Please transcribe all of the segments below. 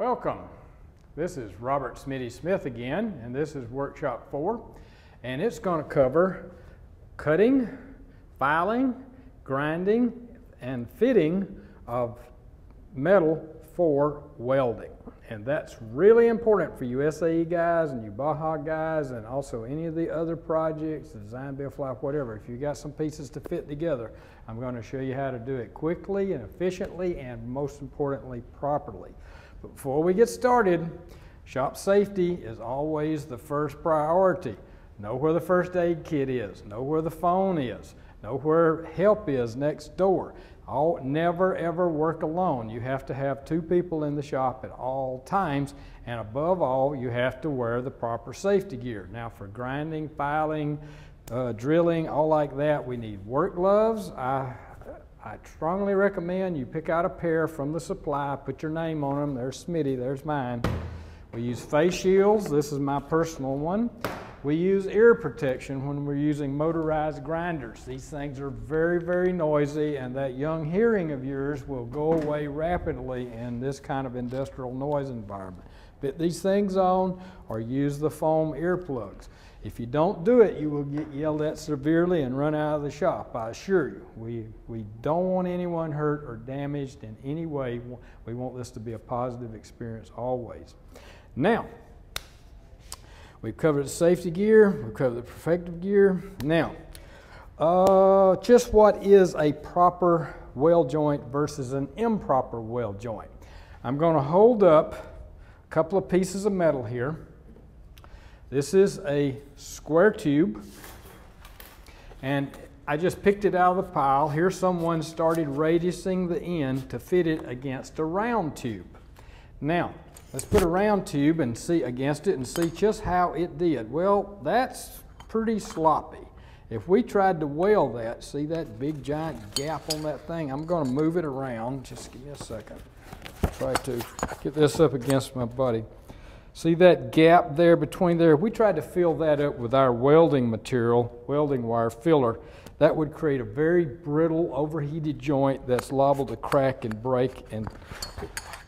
Welcome. This is Robert Smitty Smith again, and this is Workshop 4, and it's going to cover cutting, filing, grinding, and fitting of metal for welding. And that's really important for you SAE guys and you Baja guys, and also any of the other projects, design, build, fly, whatever. If you got some pieces to fit together, I'm going to show you how to do it quickly and efficiently, and most importantly, properly. But before we get started, shop safety is always the first priority. Know where the first aid kit is, know where the phone is, know where help is next door. Never ever work alone. You have to have two people in the shop at all times, and above all, you have to wear the proper safety gear. Now for grinding, filing, drilling, all like that, we need work gloves. I strongly recommend you pick out a pair from the supply, put your name on them. There's Smitty, there's mine. We use face shields. This is my personal one. We use ear protection when we're using motorized grinders. These things are very, very noisy, and that young hearing of yours will go away rapidly in this kind of industrial noise environment. Put these things on or use the foam earplugs. If you don't do it, you will get yelled at severely and run out of the shop, I assure you. We don't want anyone hurt or damaged in any way. We want this to be a positive experience always. Now, we've covered the safety gear, we've covered the protective gear. Now, just what is a proper weld joint versus an improper weld joint? I'm going to hold up a couple of pieces of metal here. This is a square tube, and I just picked it out of the pile. Here someone started radiusing the end to fit it against a round tube. Now, let's put a round tube and see against it and see just how it did. Well, that's pretty sloppy. If we tried to weld that, see that big giant gap on that thing? I'm going to move it around. Just give me a second. Try to get this up against my body. See that gap there between there? If we tried to fill that up with our welding material, welding wire filler, that would create a very brittle, overheated joint that's liable to crack and break. And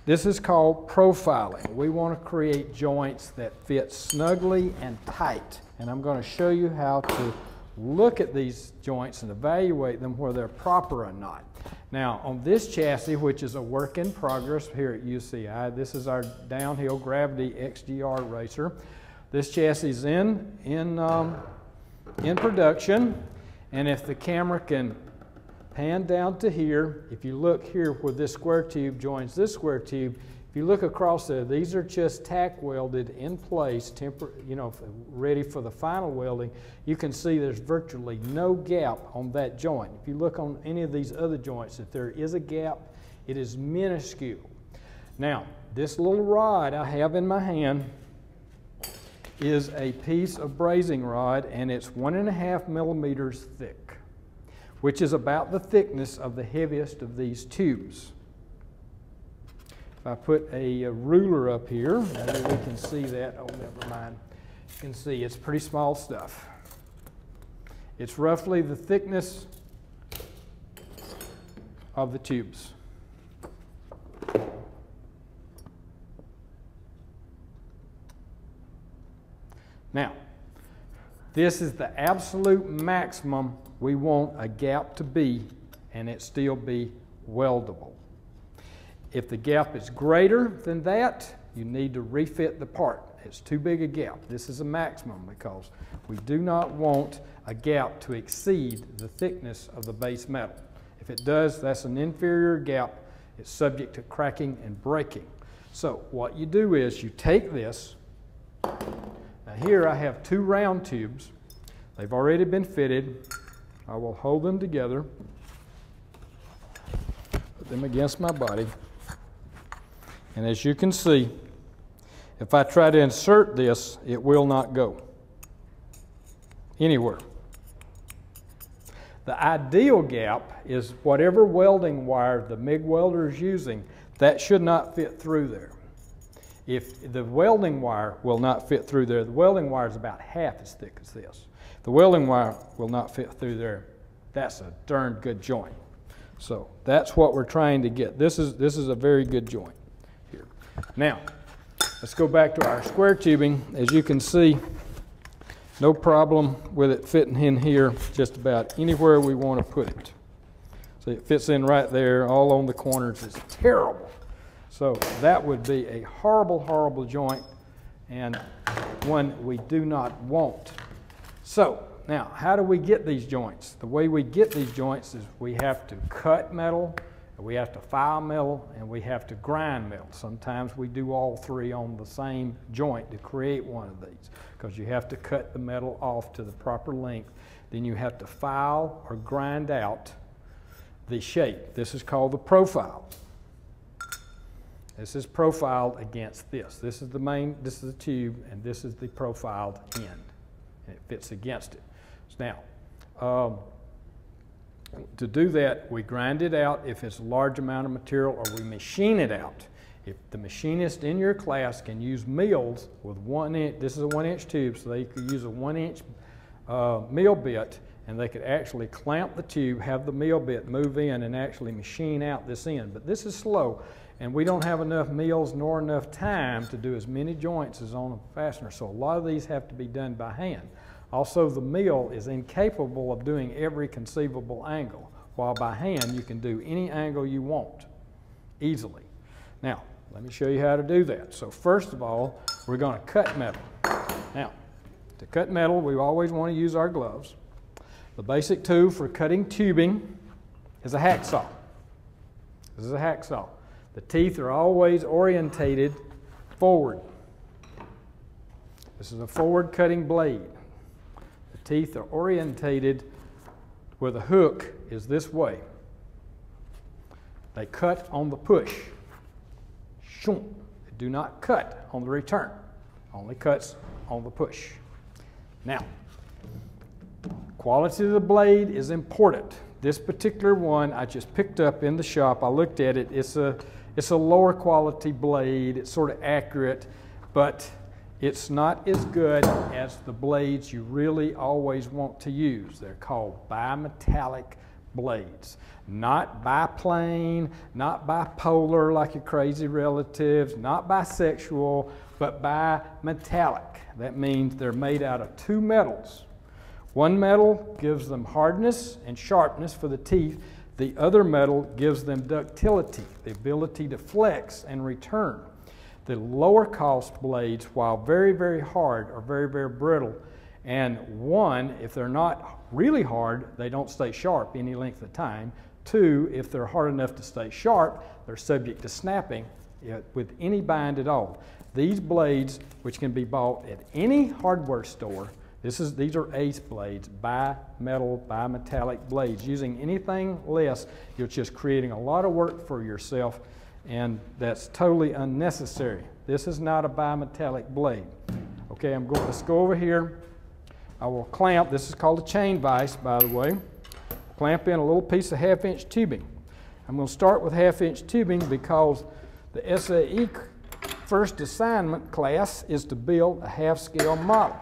this is called profiling. We want to create joints that fit snugly and tight. And I'm going to show you how to look at these joints and evaluate them whether they're proper or not. Now, on this chassis, which is a work in progress here at UCI, this is our downhill gravity XGR racer. This chassis is in production, and if the camera can pan down to here, if you look here where this square tube joins this square tube, if you look across there, these are just tack welded in place, ready for the final welding. You can see there's virtually no gap on that joint. If you look on any of these other joints, if there is a gap, it is minuscule. Now, this little rod I have in my hand is a piece of brazing rod, and it's 1.5 millimeters thick, which is about the thickness of the heaviest of these tubes. If I put a ruler up here, maybe we can see that. Oh, never mind. You can see it's pretty small stuff. It's roughly the thickness of the tubes. Now, this is the absolute maximum we want a gap to be, and it still be weldable. If the gap is greater than that, you need to refit the part. It's too big a gap. This is a maximum because we do not want a gap to exceed the thickness of the base metal. If it does, that's an inferior gap. It's subject to cracking and breaking. So what you do is you take this. Now here I have two round tubes. They've already been fitted. I will hold them together, put them against my body. And as you can see, if I try to insert this, it will not go anywhere. The ideal gap is whatever welding wire the MIG welder is using, that should not fit through there. If the welding wire will not fit through there, the welding wire is about half as thick as this. If the welding wire will not fit through there, that's a darn good joint. So that's what we're trying to get. This is a very good joint here. Now, let's go back to our square tubing. As you can see, no problem with it fitting in here just about anywhere we want to put it. So it fits in right there, all on the corners. It's terrible. So that would be a horrible, horrible joint, and one we do not want. So now, how do we get these joints? The way we get these joints is we have to cut metal, we have to file metal, and we have to grind metal. Sometimes we do all three on the same joint to create one of these, because you have to cut the metal off to the proper length. Then you have to file or grind out the shape. This is called the profile. This is profiled against this. This is the main, this is the tube, and this is the profiled end. And it fits against it. So now, to do that, we grind it out if it's a large amount of material, or we machine it out. If the machinist in your class can use mills with 1 inch, this is a 1-inch tube, so they could use a 1-inch mill bit, and they could actually clamp the tube, have the mill bit move in, and actually machine out this end. But this is slow, and we don't have enough mills nor enough time to do as many joints as on a fastener, so a lot of these have to be done by hand. Also, the mill is incapable of doing every conceivable angle, while by hand you can do any angle you want easily. Now, let me show you how to do that. So first of all, we're going to cut metal. Now, to cut metal, we always want to use our gloves. The basic tool for cutting tubing is a hacksaw. This is a hacksaw. The teeth are always orientated forward. This is a forward cutting blade. The teeth are orientated where the hook is this way. They cut on the push. They do not cut on the return. Only cuts on the push. Now, quality of the blade is important. This particular one I just picked up in the shop. I looked at it. It's a lower quality blade. It's sort of accurate, but it's not as good as the blades you really always want to use. They're called bimetallic blades. Not biplane, not bipolar like your crazy relatives, not bisexual, but bimetallic. That means they're made out of two metals. One metal gives them hardness and sharpness for the teeth. The other metal gives them ductility, the ability to flex and return. The lower cost blades, while very, very hard, are very, very brittle. And one, if they're not really hard, they don't stay sharp any length of time. Two, if they're hard enough to stay sharp, they're subject to snapping with any bind at all. These blades, which can be bought at any hardware store, these are Ace blades, bimetallic blades. Using anything less, you're just creating a lot of work for yourself, and that's totally unnecessary. This is not a bimetallic blade. Okay, let's go over here. I will clamp, this is called a chain vise, by the way. Clamp in a little piece of 1/2-inch tubing. I'm going to start with 1/2-inch tubing because the SAE first assignment class is to build a half-scale model.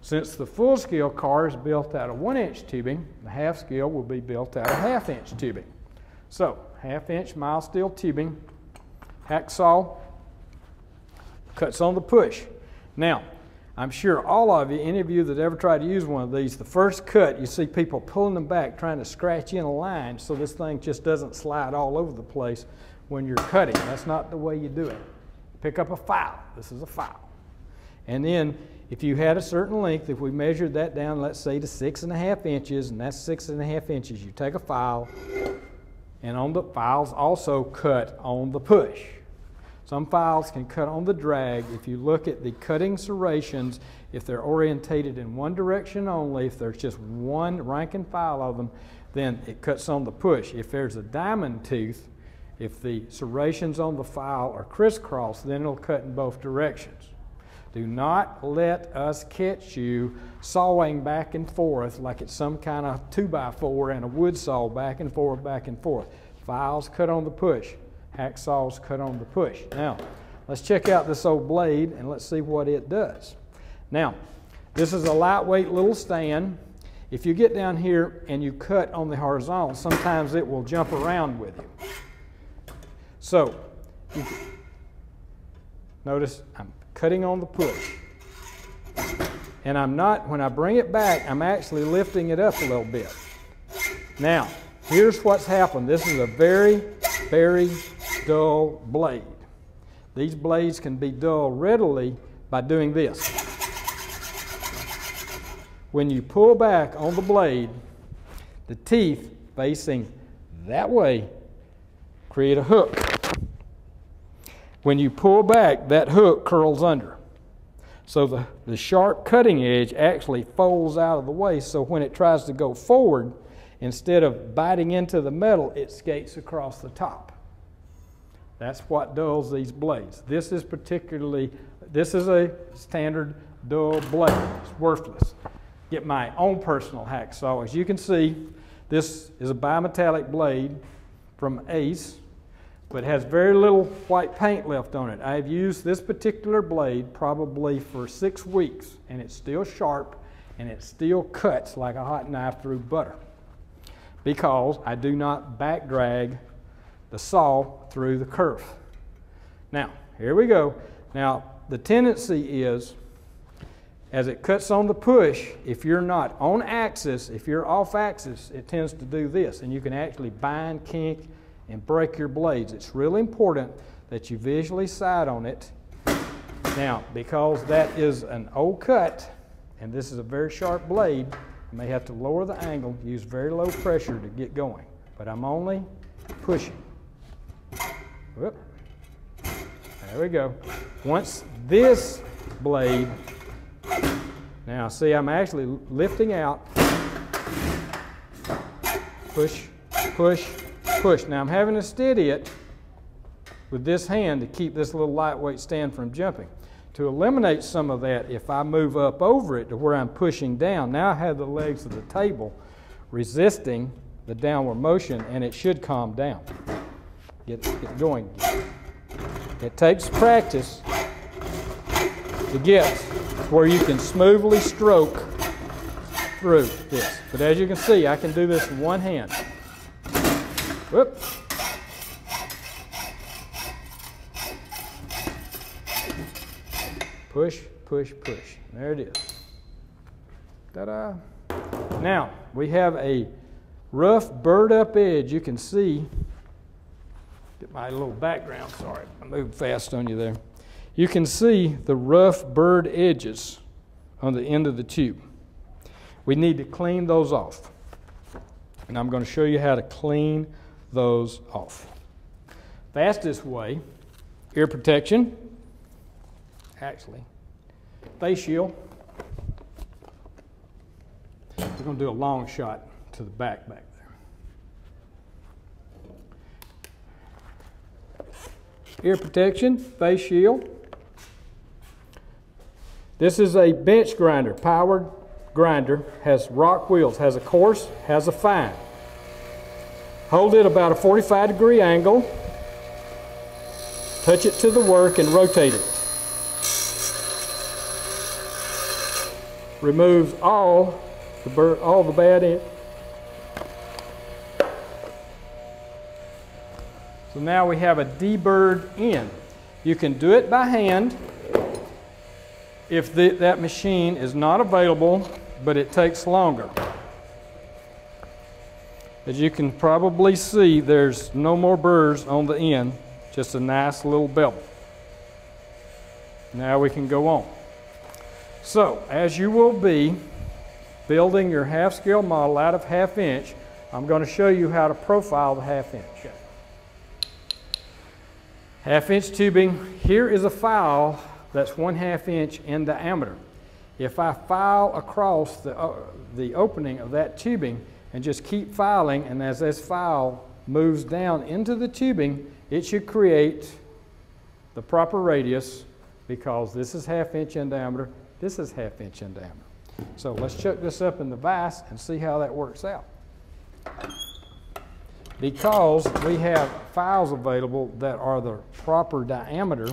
Since the full-scale car is built out of 1-inch tubing, the half-scale will be built out of 1/2-inch tubing. So, 1/2-inch mild steel tubing, hacksaw, cuts on the push. Now, I'm sure all of you, any of you that ever tried to use one of these, the first cut, you see people pulling them back, trying to scratch in a line so this thing just doesn't slide all over the place when you're cutting. That's not the way you do it. Pick up a file. This is a file. And then, if you had a certain length, if we measured that down, let's say to 6.5 inches, and that's 6.5 inches, you take a file, and on the files also cut on the push. Some files can cut on the drag. If you look at the cutting serrations, if they're orientated in one direction only, if there's just one rank and file of them, then it cuts on the push. If there's a diamond tooth, if the serrations on the file are crisscross, then it'll cut in both directions. Do not let us catch you sawing back and forth like it's some kind of 2x4 and a wood saw back and forth, back and forth. Files cut on the push. Hacksaws cut on the push. Now, let's check out this old blade and let's see what it does. Now, this is a lightweight little stand. If you get down here and you cut on the horizontal, sometimes it will jump around with you. So, Notice I'm cutting on the push. And I'm not, when I bring it back, I'm actually lifting it up a little bit. Now, here's what's happened. This is a very, very dull blade. These blades can be dull readily by doing this. When you pull back on the blade, the teeth facing that way create a hook. When you pull back, that hook curls under. So the sharp cutting edge actually folds out of the way, so when it tries to go forward, instead of biting into the metal, it skates across the top. That's what dulls these blades. This is a standard dull blade. It's worthless. Get my own personal hacksaw. As you can see, this is a bimetallic blade from Ace, but it has very little white paint left on it. I've used this particular blade probably for 6 weeks, and it's still sharp, and it still cuts like a hot knife through butter, because I do not back drag the saw through the kerf. Now, here we go. Now, the tendency is, as it cuts on the push, if you're not on axis, if you're off axis, it tends to do this, and you can actually bind, kink, and break your blades. It's really important that you visually sight on it. Now, because that is an old cut, and this is a very sharp blade, you may have to lower the angle, use very low pressure to get going. But I'm only pushing. Whoop. There we go. Once this blade, now see, I'm actually lifting out, push, push, push. Now I'm having to steady it with this hand to keep this little lightweight stand from jumping. To eliminate some of that, if I move up over it to where I'm pushing down, now I have the legs of the table resisting the downward motion, and it should calm down. Get going. It takes practice to get where you can smoothly stroke through this. But as you can see, I can do this in one hand. Whoop. Push, push, push. There it is. Ta-da. Now, we have a rough burred up edge. You can see, get my little background, sorry, I moved fast on you there. You can see the rough burred edges on the end of the tube. We need to clean those off. And I'm going to show you how to clean those off. Fastest way, ear protection, actually, face shield. We're going to do a long shot to the back there. Ear protection, face shield. This is a bench grinder, powered grinder, has rock wheels, has a coarse, has a fine. Hold it about a 45-degree angle, touch it to the work and rotate it. Removes all the bad end. So now we have a deburred end. You can do it by hand if that machine is not available, but it takes longer. As you can probably see, there's no more burrs on the end, just a nice little bevel. Now we can go on. So, as you will be building your half-scale model out of 1/2 inch, I'm going to show you how to profile the 1/2 inch. 1/2 inch tubing, here is a file that's 1/2 inch in diameter. If I file across the opening of that tubing and just keep filing, and as this file moves down into the tubing, it should create the proper radius, because this is 1/2 inch in diameter, this is 1/2 inch in diameter. So let's chuck this up in the vise and see how that works out. Because we have files available that are the proper diameter,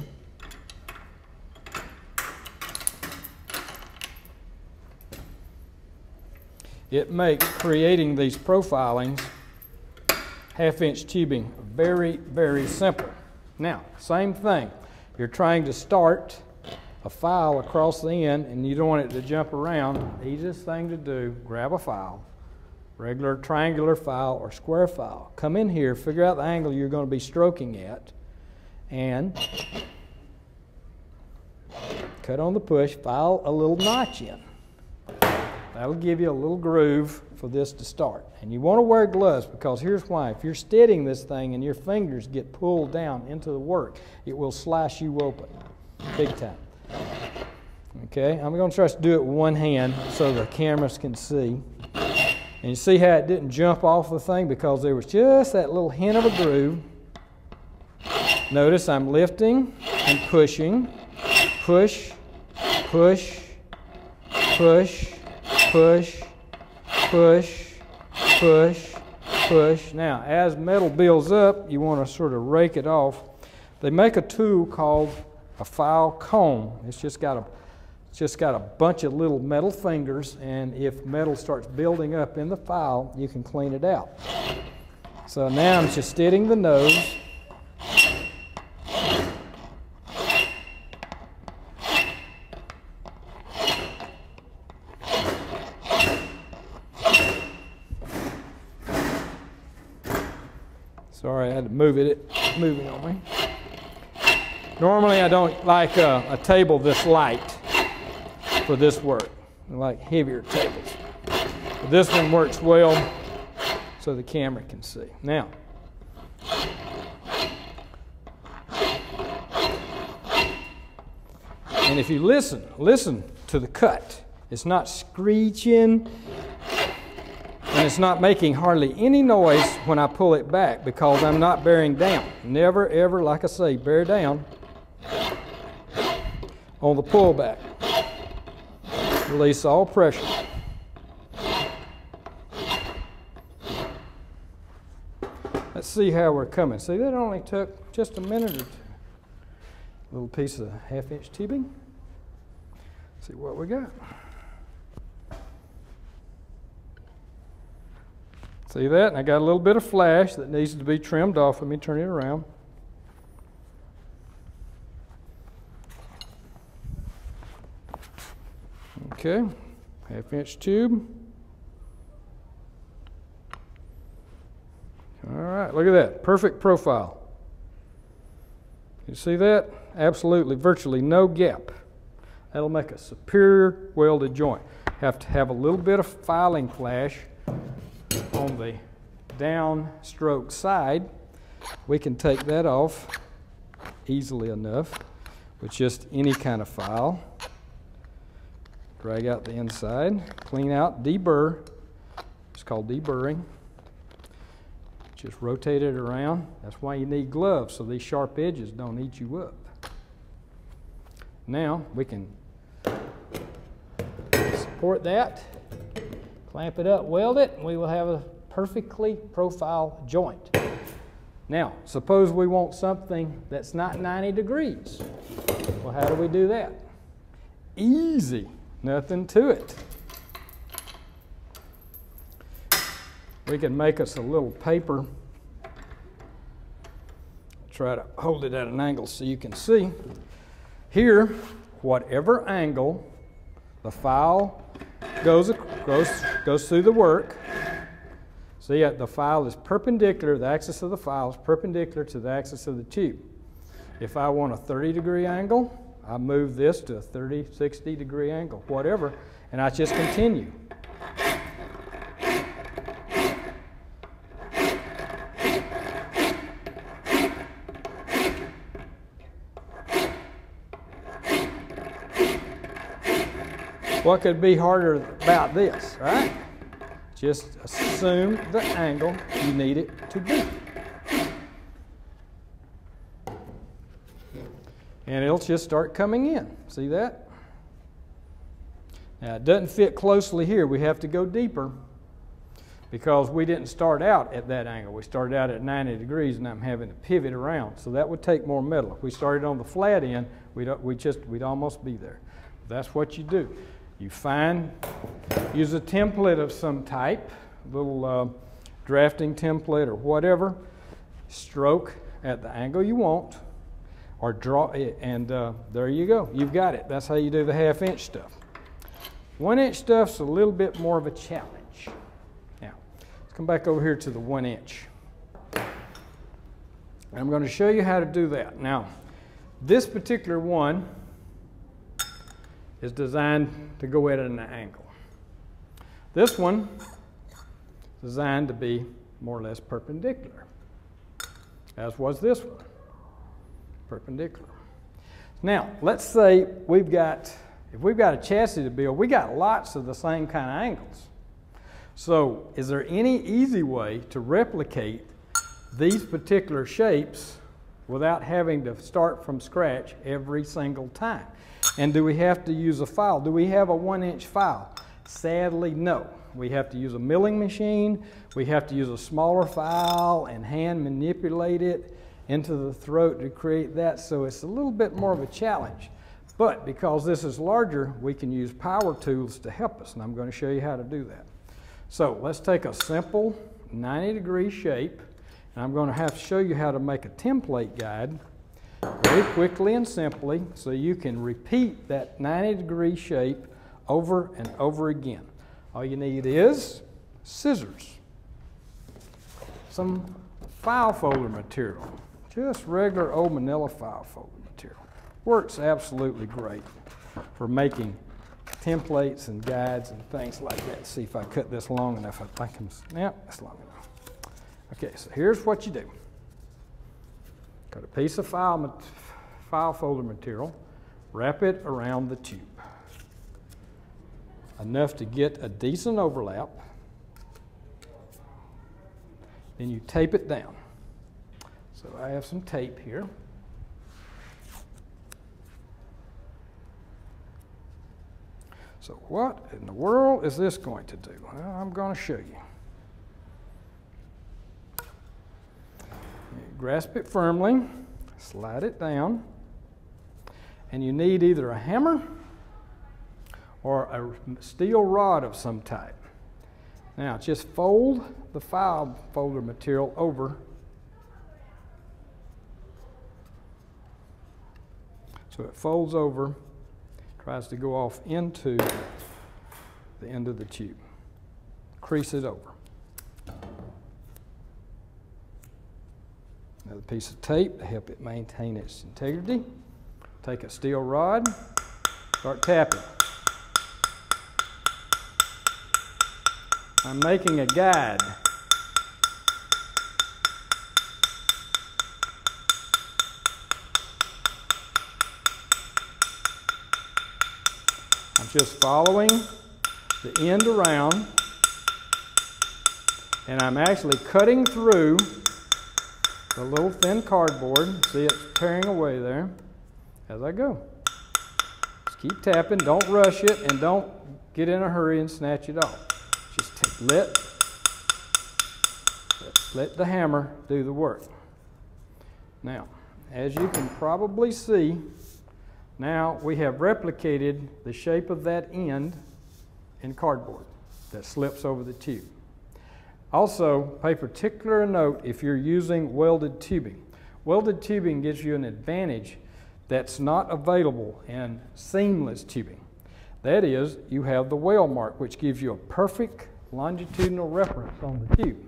it makes creating these profilings, 1/2 inch tubing, very, very simple. Now, same thing. you're trying to start a file across the end and you don't want it to jump around, the easiest thing to do, grab a file, regular triangular file or square file. Come in here, figure out the angle you're going to be stroking at, and cut on the push, file a little notch in. That'll give you a little groove for this to start. And you want to wear gloves because here's why. If you're steadying this thing and your fingers get pulled down into the work, it will slice you open big time. Okay, I'm going to try to do it with one hand so the cameras can see. And you see how it didn't jump off the thing because there was just that little hint of a groove. Notice I'm lifting and pushing. Push, push, push, push, push, push, push. Now, as metal builds up, you want to sort of rake it off. They make a tool called a file comb. It's just got a bunch of little metal fingers, and if metal starts building up in the file, you can clean it out. So now I'm just steadying the nose. Sorry, I had to move it. It's moving on me. Normally, I don't like a table this light for this work. I like heavier tables. But this one works well so the camera can see. Now, and if you listen to the cut. It's not screeching. And it's not making hardly any noise when I pull it back because I'm not bearing down. Never, ever, like I say, bear down on the pullback. Release all pressure. Let's see how we're coming. See, that only took just a minute or two. A little piece of 1/2-inch tubing. See what we got. See that? And I got a little bit of flash that needs to be trimmed off. Let me turn it around. Okay, 1/2-inch tube. All right, look at that. Perfect profile. You see that? Absolutely, virtually no gap. That'll make a superior welded joint. Have to have a little bit of filing flash on the downstroke side. We can take that off easily enough with just any kind of file. Drag out the inside, clean out, deburr. It's called deburring. Just rotate it around. That's why you need gloves, so these sharp edges don't eat you up. Now we can support that, clamp it up, weld it, and we will have a perfectly profiled joint. Now, suppose we want something that's not 90 degrees. Well, how do we do that? Easy, nothing to it. We can make us a little paper. Try to hold it at an angle so you can see. Here, whatever angle the file goes through the work. See, the file is perpendicular, the axis of the file is perpendicular to the axis of the tube. If I want a 30-degree angle, I move this to a 30, 60-degree angle, whatever, and I just continue. What could be harder about this, right? Just assume the angle you need it to be. And it'll just start coming in. See that? Now, it doesn't fit closely here. We have to go deeper because we didn't start out at that angle. We started out at 90 degrees, and I'm having to pivot around. So that would take more metal. If we started on the flat end, we'd almost be there. That's what you do. You use a template of some type, little drafting template or whatever, stroke at the angle you want, or draw it, and there you go. You've got it. That's how you do the 1/2 inch stuff. 1 inch stuff's a little bit more of a challenge. Now, let's come back over here to the 1 inch. I'm going to show you how to do that. Now, this particular one is designed to go at an angle. This one is designed to be more or less perpendicular, as was this one, perpendicular. Now, let's say if we've got a chassis to build, we got lots of the same kind of angles. So, is there any easy way to replicate these particular shapes without having to start from scratch every single time? And do we have to use a file? Do we have a 1 inch file? Sadly, no. We have to use a milling machine. We have to use a smaller file and hand manipulate it into the throat to create that. So it's a little bit more of a challenge. But because this is larger, we can use power tools to help us. And I'm going to show you how to do that. So let's take a simple 90-degree shape. And I'm going to have to show you how to make a template guide very quickly and simply so you can repeat that 90-degree shape over and over again. All you need is scissors, some file folder material, just regular old manila file folder material. Works absolutely great for making templates and guides and things like that. Let's see if I cut this long enough. I think that's long enough. Okay, so here's what you do. Cut a piece of file folder material, wrap it around the tube. Enough to get a decent overlap. Then you tape it down. So I have some tape here. So what in the world is this going to do? Well, I'm going to show you. Grasp it firmly, slide it down, and you need either a hammer or a steel rod of some type. Now just fold the file folder material over so it folds over, tries to go off into the end of the tube. Crease it over. Another piece of tape to help it maintain its integrity. Take a steel rod, start tapping. I'm making a guide. I'm just following the end around, and I'm actually cutting through the little thin cardboard. See, it's tearing away there as I go. Just keep tapping, don't rush it, and don't get in a hurry and snatch it off. Just let the hammer do the work. Now, as you can probably see, now we have replicated the shape of that end in cardboard that slips over the tube. Also, pay particular note if you're using welded tubing. Welded tubing gives you an advantage that's not available in seamless tubing. That is, you have the weld mark, which gives you a perfect longitudinal reference on the tube.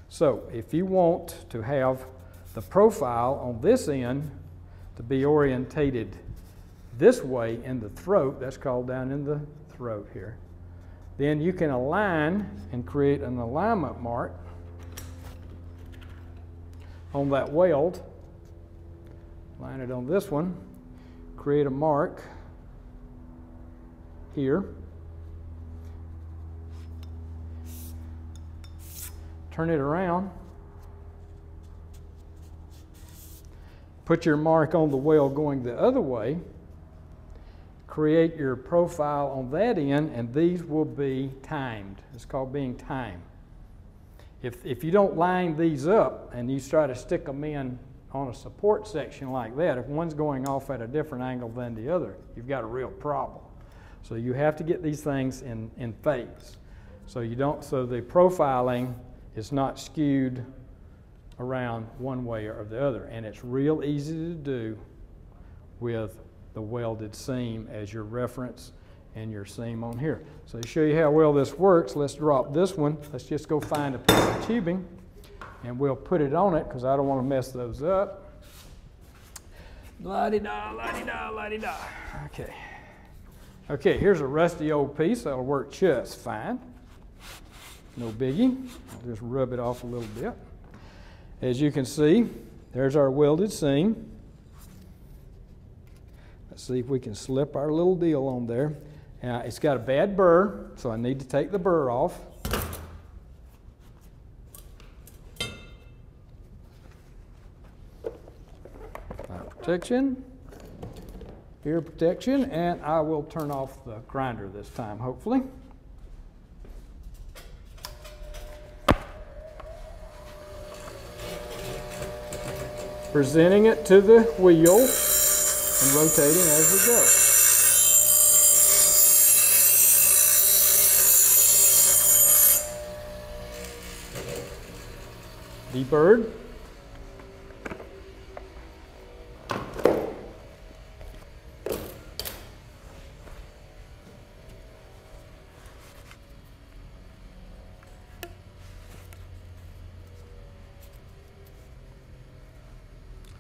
So, if you want to have the profile on this end to be orientated this way in the throat, that's called down in the throat here, then you can align and create an alignment mark on that weld. Line it on this one, create a mark here. Turn it around. Put your mark on the weld going the other way. Create your profile on that end, and these will be timed. It's called being timed. If you don't line these up and you try to stick them in on a support section like that, if one's going off at a different angle than the other, you've got a real problem. So you have to get these things in phase. So the profiling is not skewed around one way or the other, and it's real easy to do with the welded seam as your reference and your seam on here. So to show you how well this works, let's drop this one. Let's just go find a piece of tubing and we'll put it on it because I don't want to mess those up. La-di-da, la-di-da, la-di-da. Okay. Okay, here's a rusty old piece. That'll work just fine. No biggie. I'll just rub it off a little bit. As you can see, there's our welded seam. Let's see if we can slip our little deal on there. Now, it's got a bad burr, so I need to take the burr off. Protection, ear protection, and I will turn off the grinder this time, hopefully. Presenting it to the wheel and rotating as we go. Deburred.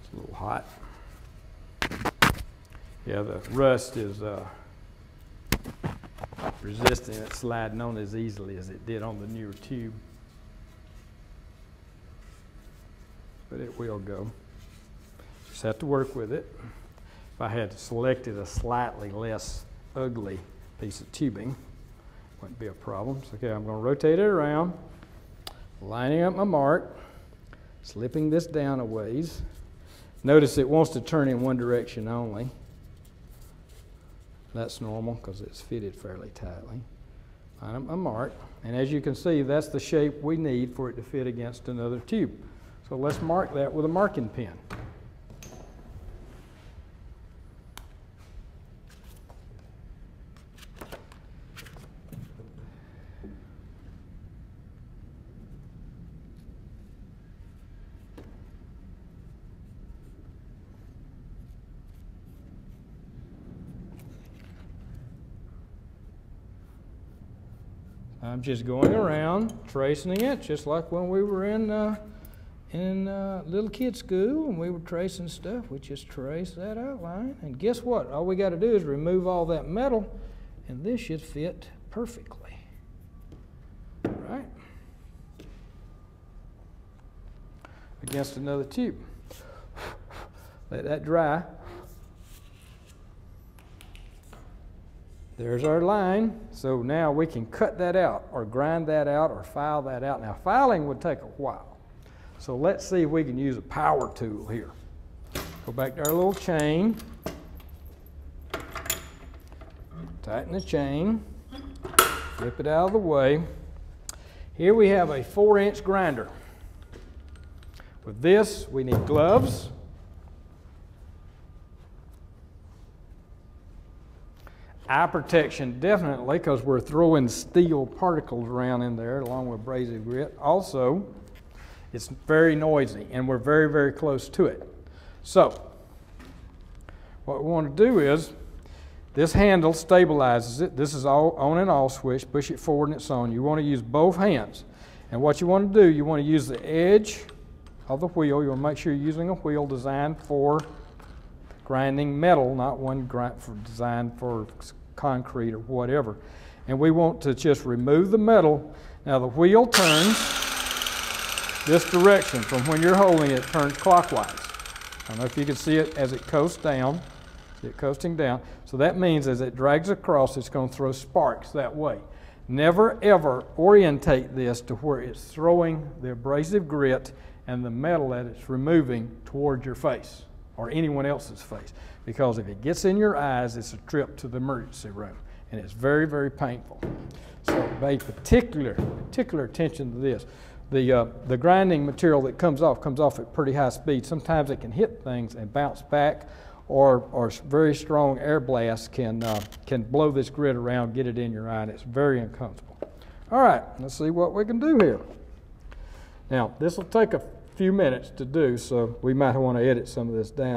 It's a little hot. Yeah, the rust is resisting it sliding on as easily as it did on the newer tube. But it will go. Just have to work with it. If I had selected a slightly less ugly piece of tubing, wouldn't be a problem. So, okay, I'm going to rotate it around, lining up my mark, slipping this down a ways. Notice it wants to turn in one direction only. That's normal because it's fitted fairly tightly. Line up my mark, and as you can see, that's the shape we need for it to fit against another tube. So let's mark that with a marking pen. I'm just going around, tracing it, just like when we were in little kid school and we were tracing stuff. We just trace that outline, and guess what? All we got to do is remove all that metal, and this should fit perfectly. All right? Against another tube. Let that dry. There's our line. So now we can cut that out or grind that out or file that out. Now filing would take a while. So let's see if we can use a power tool here. Go back to our little chain. Tighten the chain. Flip it out of the way. Here we have a 4-inch grinder. With this, we need gloves. Eye protection definitely, because we're throwing steel particles around in there along with abrasive grit. Also, it's very noisy and we're very, very close to it. So, what we want to do is, this handle stabilizes it. This is all on and off switch. Push it forward and it's on. You want to use both hands. And what you want to do, you want to use the edge of the wheel. You want to make sure you're using a wheel designed for grinding metal, not one designed for concrete or whatever. And we want to just remove the metal. Now the wheel turns this direction. From when you're holding it, it turns clockwise. I don't know if you can see it as it coasts down. See it coasting down. So that means as it drags across, it's going to throw sparks that way. Never ever orientate this to where it's throwing the abrasive grit and the metal that it's removing toward your face or anyone else's face. Because if it gets in your eyes, it's a trip to the emergency room. And it's very, very painful. So pay particular attention to this. The grinding material that comes off at pretty high speed. Sometimes it can hit things and bounce back, or very strong air blasts can blow this grit around, get it in your eye, and it's very uncomfortable. All right, let's see what we can do here. Now, this will take a few minutes to do, so we might want to edit some of this down.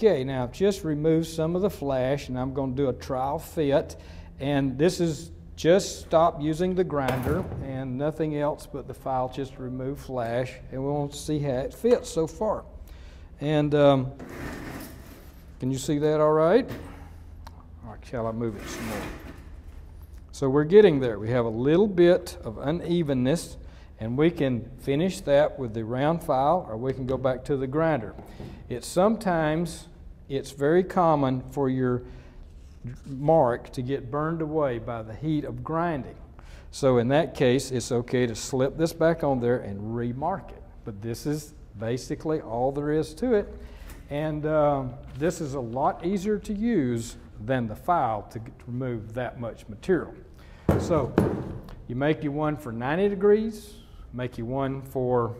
Okay, now just remove some of the flash, and I'm going to do a trial fit. And this is just stop using the grinder and nothing else but the file, just remove flash, and we want to see how it fits so far. And can you see that all right? Or shall I move it some more? So we're getting there. We have a little bit of unevenness, and we can finish that with the round file, or we can go back to the grinder. Sometimes it's very common for your mark to get burned away by the heat of grinding. So in that case, it's okay to slip this back on there and remark it. But this is basically all there is to it. And this is a lot easier to use than the file to remove that much material. So you make you one for 90 degrees, make you one for,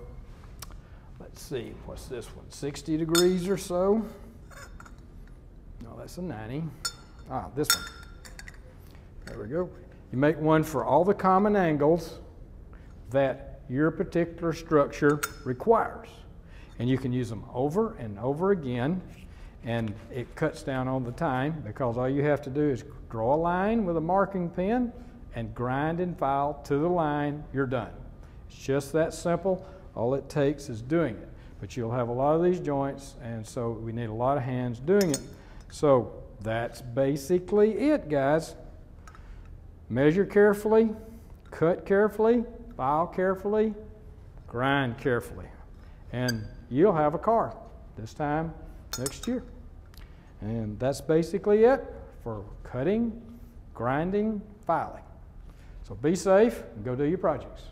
let's see, what's this one, 60 degrees or so. No, that's a 90. Ah, this one. There we go. You make one for all the common angles that your particular structure requires. And you can use them over and over again, and it cuts down on the time, because all you have to do is draw a line with a marking pen and grind and file to the line. You're done. It's just that simple. All it takes is doing it. But you'll have a lot of these joints, and so we need a lot of hands doing it. So that's basically it, guys. Measure carefully, cut carefully, file carefully, grind carefully, and you'll have a car this time next year. And that's basically it for cutting, grinding, filing. So be safe and go do your projects.